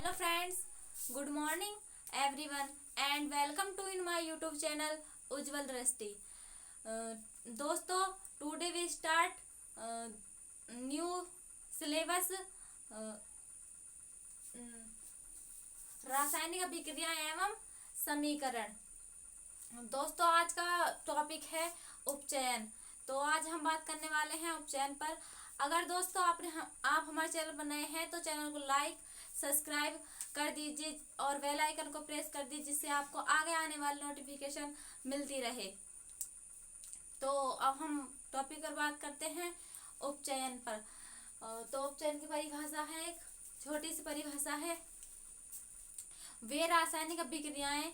Hello friends, good morning everyone and welcome to in my YouTube channel Ujjwal Drishti. दोस्तों, today we start new syllabus रासायनिक अभिक्रिया एवं समीकरण। दोस्तों, आज का टॉपिक है उपचयन। तो आज हम बात करने वाले हैं उपचयन पर। अगर दोस्तों आप हमारे चैनल पर नए हैं तो चैनल को लाइक सब्सक्राइब कर दीजिए और बेल आइकन को प्रेस कर दीजिए जिससे आपको आगे आने वाली नोटिफिकेशन मिलती रहे। तो अब हम टॉपिक पर बात करते हैं उपचयन पर। तो उपचयन की परिभाषा है, एक छोटी सी परिभाषा है। वे रासायनिक अभिक्रियाएं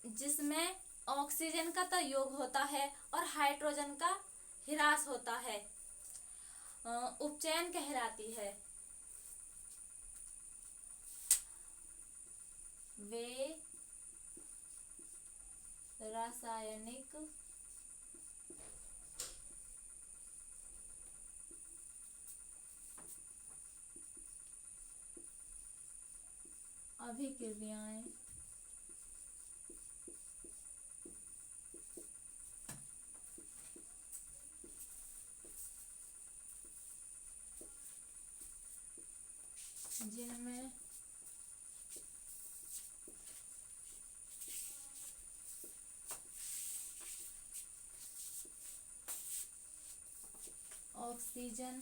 जिसमें ऑक्सीजन का तो योग होता है और हाइड्रोजन का ह्रास होता है उपचयन कहलाती है। वे रासायनिक अभिक्रियाएं जिनमें ऑक्सीजन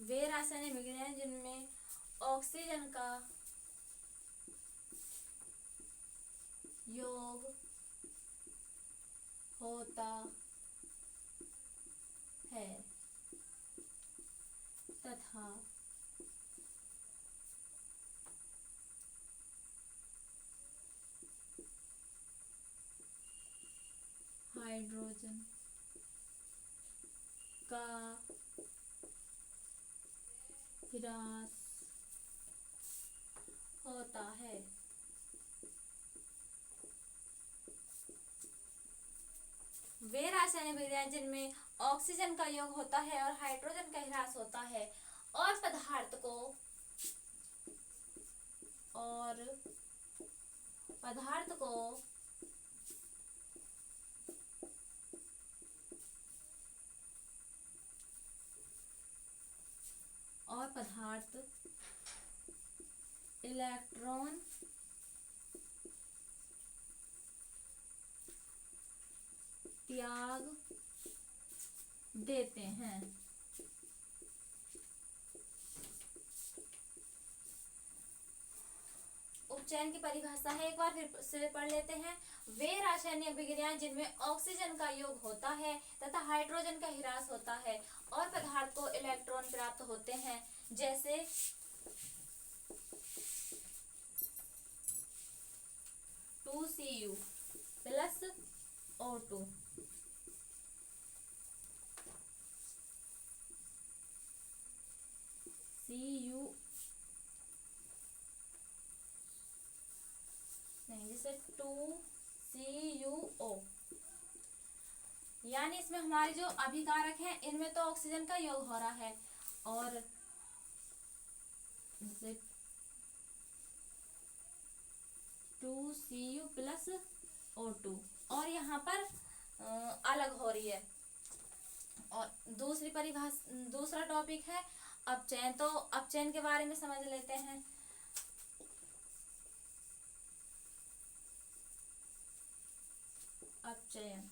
वे रासायनिक अभिक्रियाएं जिनमें ऑक्सीजन का योग होता है तथा हाइड्रोजन का ह्रास होता है। वे रासायनिक अभिक्रियाएं जिनमें ऑक्सीजन का योग होता है और हाइड्रोजन का ह्रास होता है और पदार्थ को इलेक्ट्रॉन त्याग देते हैं। उपचयन की परिभाषा है, एक बार फिर से पढ़ लेते हैं। वे रासायनिक अभिक्रियाएं जिनमें ऑक्सीजन का योग होता है तथा हाइड्रोजन का ह्रास होता है और पदार्थ को इलेक्ट्रॉन प्राप्त होते हैं, जैसे Cu प्लस O2, Cu नहीं, जैसे 2CuO, यानी इसमें हमारे जो अभिकारक हैं इनमें तो ऑक्सीजन का योग हो रहा है और जैसे 2Cu प्लस O2 और यहाँ पर अलग हो रही है। और दूसरा टॉपिक है अपचयन। तो अपचयन के बारे में समझ लेते हैं। अपचयन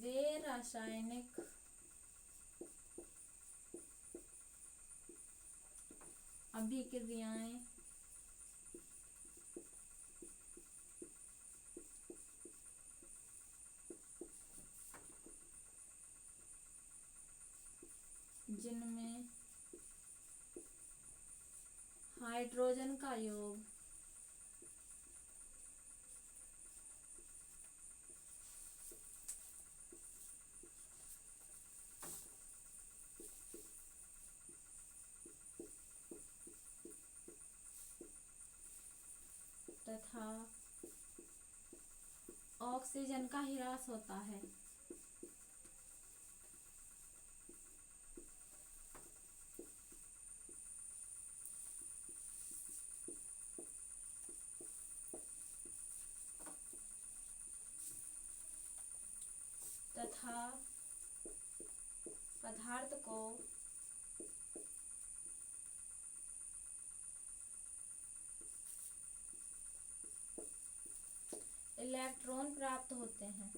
वे रासायनिक अभिक्रियाएं जिनमें हाइड्रोजन का योग तथा ऑक्सीजन का ह्रास होता है। तथा पदार्थ को इलेक्ट्रॉन प्राप्त होते हैं।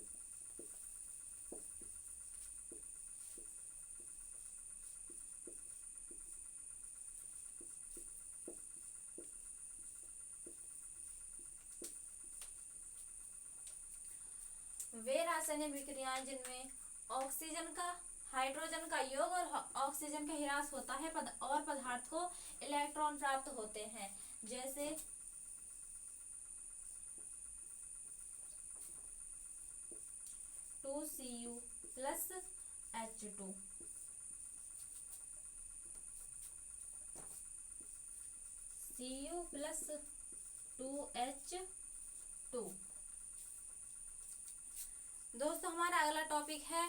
वे रासायनिक विक्रियाएं जिनमें ऑक्सीजन का हाइड्रोजन का योग और ऑक्सीजन का ह्रास होता है और पदार्थ को इलेक्ट्रॉन प्राप्त होते हैं, जैसे 2Cu plus H2। Cu plus 2H2। दोस्तों हमारा अगला टॉपिक है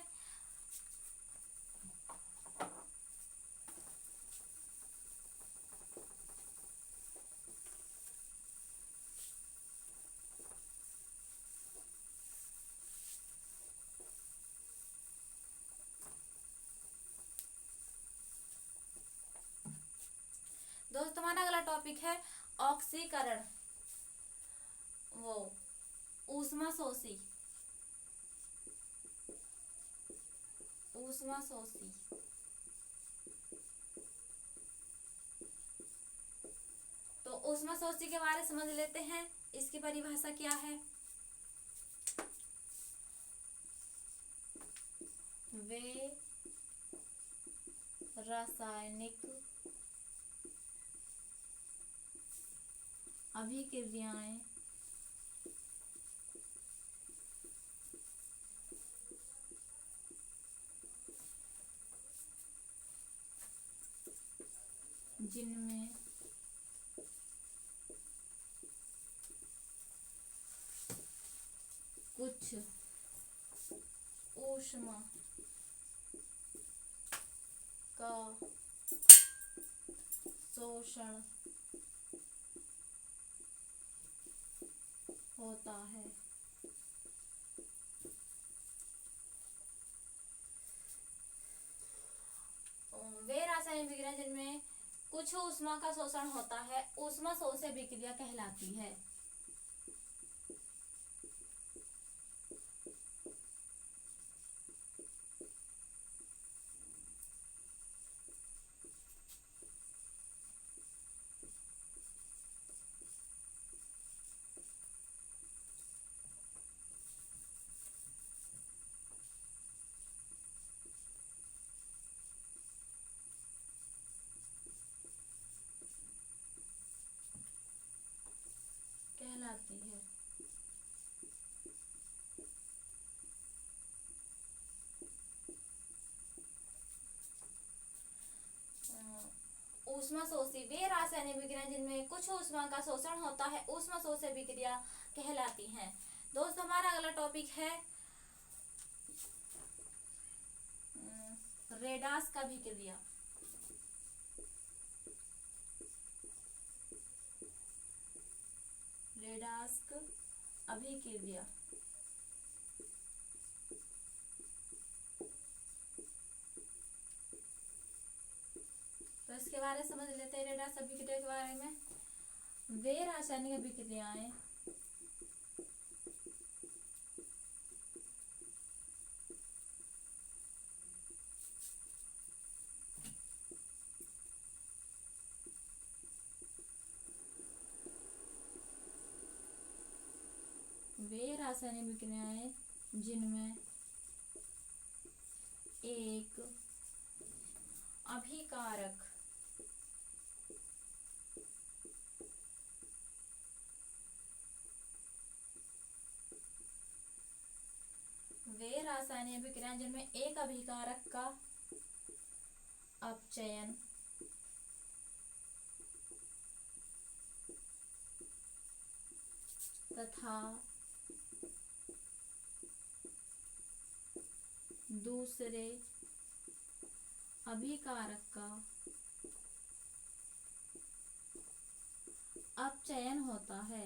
ऑक्सीकरण, वो ऊष्मा शोषी। तो ऊष्मा शोषी के बारे में समझ लेते हैं। इसकी परिभाषा क्या है? वे रासायनिक अभिक्रियाएं जिनमें कुछ ऊष्मा का शोषण होता है, वे रासायनिक विक्रिया जिनमें कुछ ऊष्मा का शोषण होता है ऊष्मा शोषक विक्रिया कहलाती है। ऊष्मा शोषी वे रासायनिक विक्रिया जिनमें कुछ ऊष्मा का शोषण होता है ऊष्मा शोषक विक्रिया कहलाती हैं। दोस्तों हमारा अगला टॉपिक है रेडास का अभिक्रिया। रेडास अभिक्रिया तो इसके बारे में समझ लेते हैं। रेडास अभिक्रिया के बारे में वे रासायनिक अभिक्रियाएं जिनमें एक अभिकारक वे रासायनिक अभिक्रिया जिनमें एक अभिकारक का अपचयन तथा दूसरे अभिकारक का अपचयन होता है।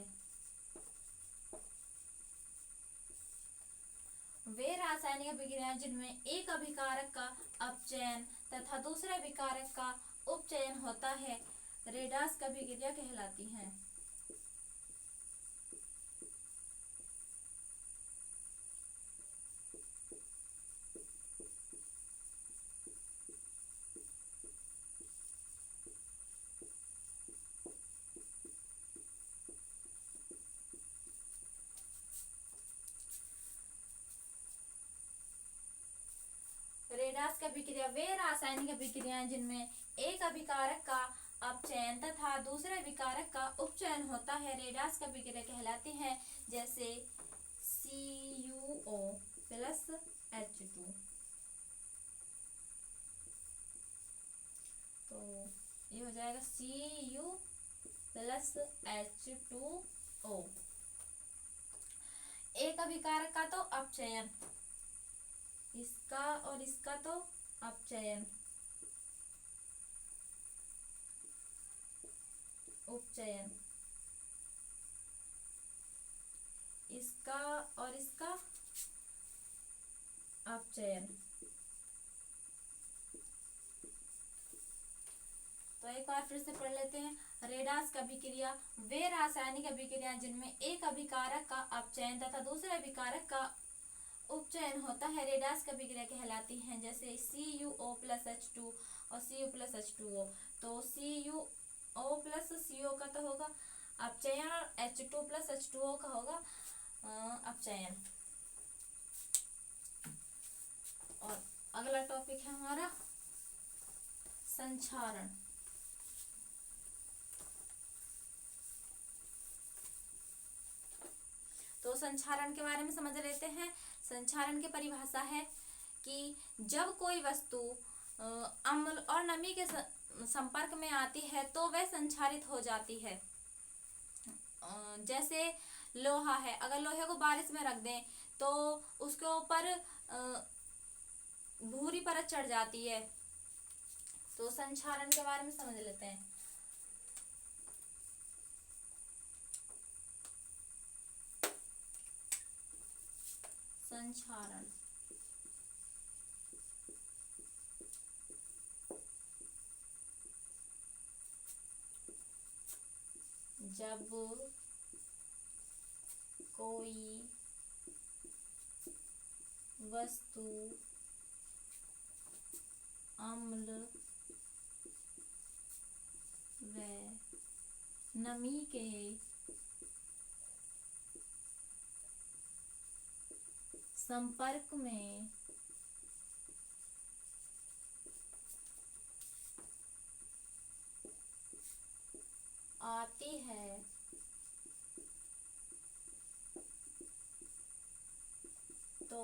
वे रासायनिक अभिक्रियाएं जिनमें एक अभिकारक का अपचयन तथा दूसरे अभिकारक का उपचयन होता है रेडास अभिक्रिया कहलाती हैं। रेडास अभिक्रिया वे रासायनिक अभिक्रियाएं जिनमें एक अभिकारक का अपचयन तथा दूसरे अभिकारक का उपचयन होता है रेडास अभिक्रिया कहलाती हैं। जैसे CuO प्लस H2, तो ये हो जाएगा Cu प्लस H2O। एक अभिकारक का तो अपचयन, इसका और इसका तो अपचयन, उपचयन, इसका और इसका अपचयन। तो एक बार फिर से पढ़ लेते हैं। रेडास अभिक्रिया वे रासायनिक अभिक्रिया जिनमें एक अभिकारक का अपचयन तथा दूसरे अभिकारक का उपचयन होता है रेडास अभिक्रिया कहलाती हैं। जैसे CuO प्लस H2 और Cu प्लस H2O, तो CuO प्लस CO का तो होगा अपचयन और H2 प्लस H2O का होगा अपचयन। और अगला टॉपिक है हमारा संक्षारण। तो संक्षारण के बारे में समझ लेते हैं। संक्षारण की परिभाषा है कि जब कोई वस्तु अम्ल और नमी के संपर्क में आती है तो वह संक्षारित हो जाती है। जैसे लोहा है, अगर लोहे को बारिश में रख दें तो उसके ऊपर भूरी परत चढ़ जाती है। तो संक्षारण के बारे में समझ लेते हैं। संक्षारण जब कोई वस्तु अम्ल व नमी के संपर्क में आती है तो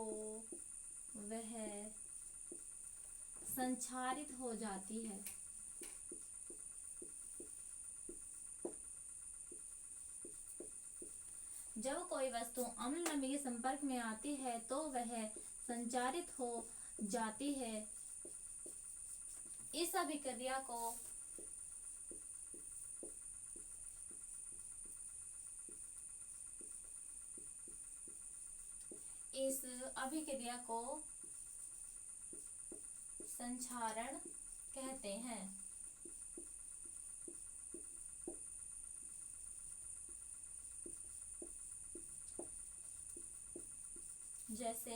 वह संक्षारित हो जाती है। जब कोई वस्तु अम्ल नमी के संपर्क में आती है तो वह संक्षारित हो जाती है। इस अभिक्रिया को संक्षारण कहते हैं। जैसे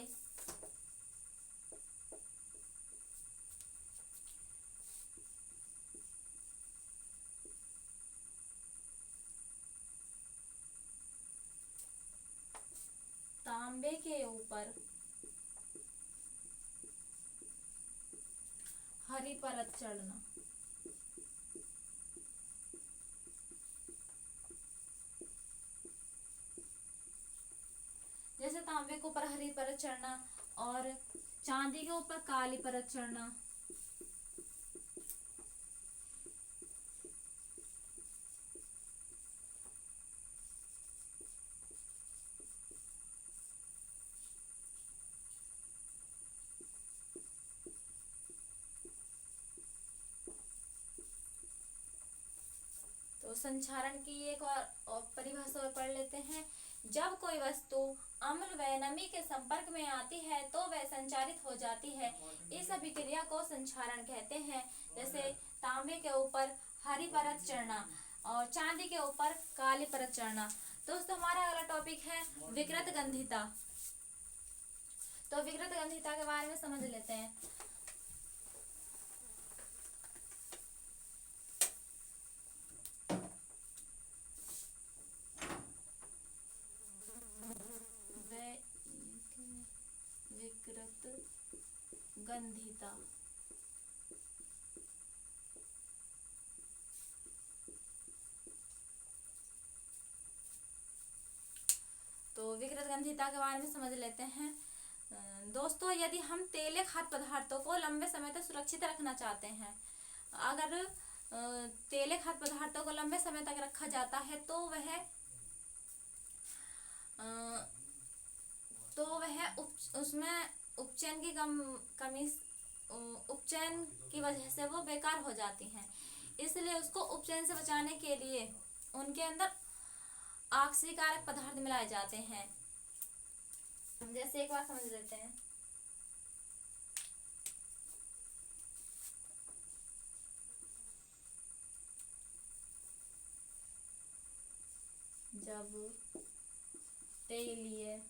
तांबे के ऊपर हरी परत चढ़ना, जैसे तांबे के ऊपर हरी परत चढ़ना और चांदी के ऊपर काली परत चढ़ना। तो संक्षारण की एक और परिभाषा और पढ़ लेते हैं। जब कोई वस्तु अम्ल व नमी के संपर्क में आती है तो वह संचारित हो जाती है। इस अभिक्रिया को संक्षारण कहते हैं। जैसे तांबे के ऊपर हरी परत चढ़ना और चांदी के ऊपर काली परत चढ़ना। दोस्तों हमारा अगला टॉपिक है विकृत गंधिता। तो विकृत गंधिता के बारे में समझ लेते हैं। विकृत गंधिता तो विकृत गंधिता के बारे में समझ लेते हैं। दोस्तों यदि हम तेले खाद्य पदार्थों को लंबे समय तक सुरक्षित रखना चाहते हैं, अगर तेले खाद्य पदार्थों को लंबे समय तक रखा जाता है तो वह उसमें उपचयन की कमी उपचयन की वजह से वो बेकार हो जाती हैं। इसलिए उसको उपचयन से बचाने के लिए उनके अंदर ऑक्सीकारक पदार्थ मिलाए जाते हैं। जैसे एक बार समझ लेते हैं। जब तेलीय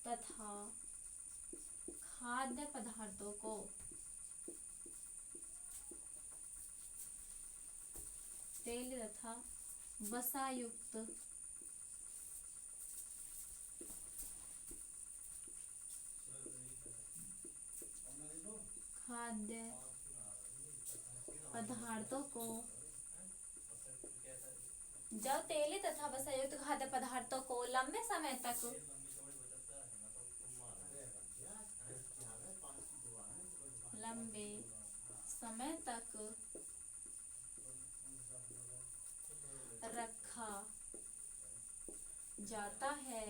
तथा खाद्य पदार्थों को तेल तथा वसायुक्त खाद्य पदार्थों को जब तेली तथा वसायुक्त खाद्य पदार्थों को लंबे समय तक रखा जाता है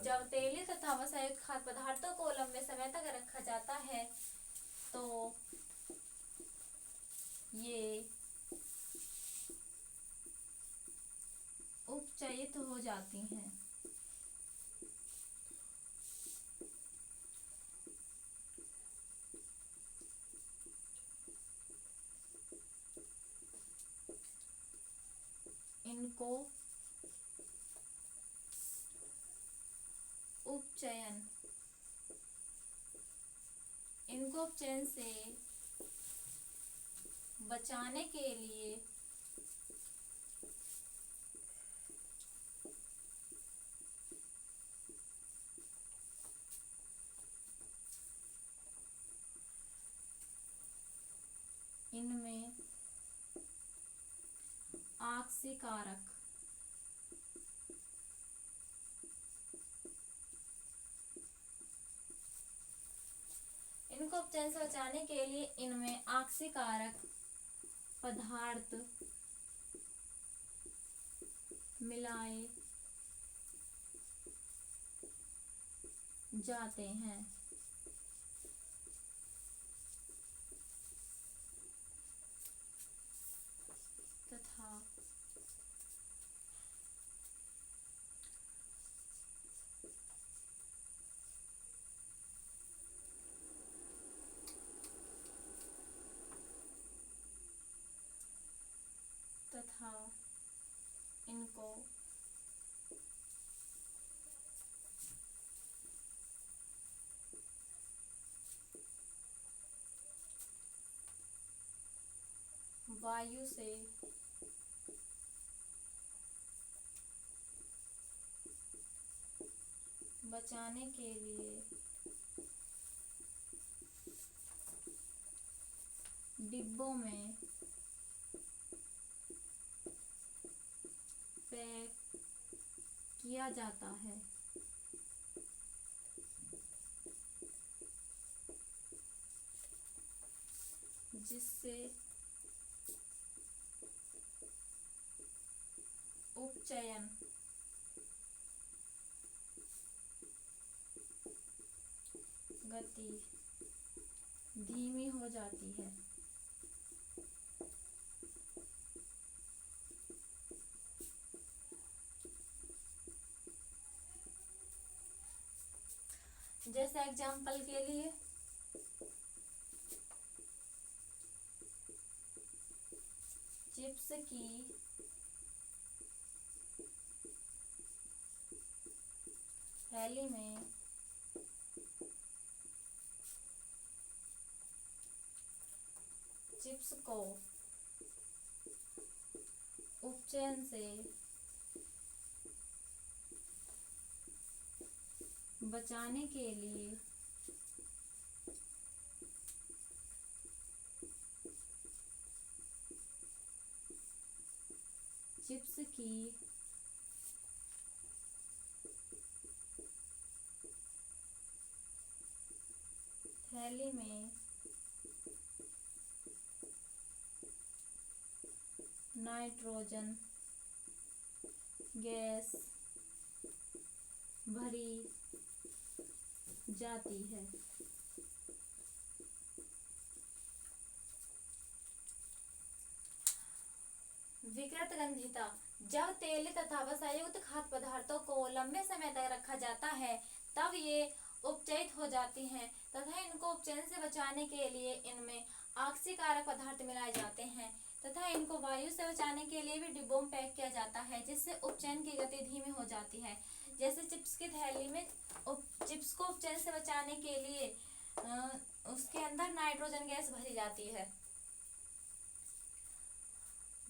जब तेली तथा वसायुक्त खाद्य पदार्थों को लंबे समय तक रखा जाता है तो ये उपचयित हो जाती हैं। इनको उपचयन से बचाने के लिए इनमें ऑक्सीकारक इनको उपचयन से बचाने के लिए इनमें ऑक्सीकारक पदार्थ मिलाए जाते हैं तथा इनको वायु से बचाने के लिए डिब्बों में पैक किया जाता है जिससे उपचयन गति धीमी हो जाती है। जैसे एग्जाम्पल के लिए चिप्स की थैली में चिप्स को उपचयन से बचाने के लिए चिप्स की थैली में नाइट्रोजन गैस भरी जाती है। विकृत गंधिता। जब तेल तथा वसायुक्त खाद्य पदार्थों को लंबे समय तक रखा जाता है तब ये उपचयित हो जाती हैं तथा इनको उपचयन से बचाने के लिए इनमें ऑक्सीकारक पदार्थ मिलाए जाते हैं तथा इनको वायु से बचाने के लिए भी डिब्बों में पैक किया जाता है, जिससे उपचयन की गति धीमी हो जाती है। जैसे चिप्स की थैली में चिप्स को उपचयन से बचाने के लिए उसके अंदर नाइट्रोजन गैस भरी जाती है।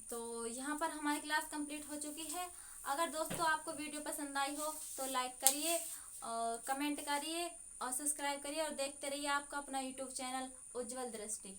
तो यहाँ पर हमारी क्लास कंप्लीट हो चुकी है। अगर दोस्तों आपको वीडियो पसंद आई हो तो लाइक करिए और कमेंट करिए और सब्सक्राइब करिए और देखते रहिए आपका अपना यूट्यूब चैनल उज्जवल दृष्टि।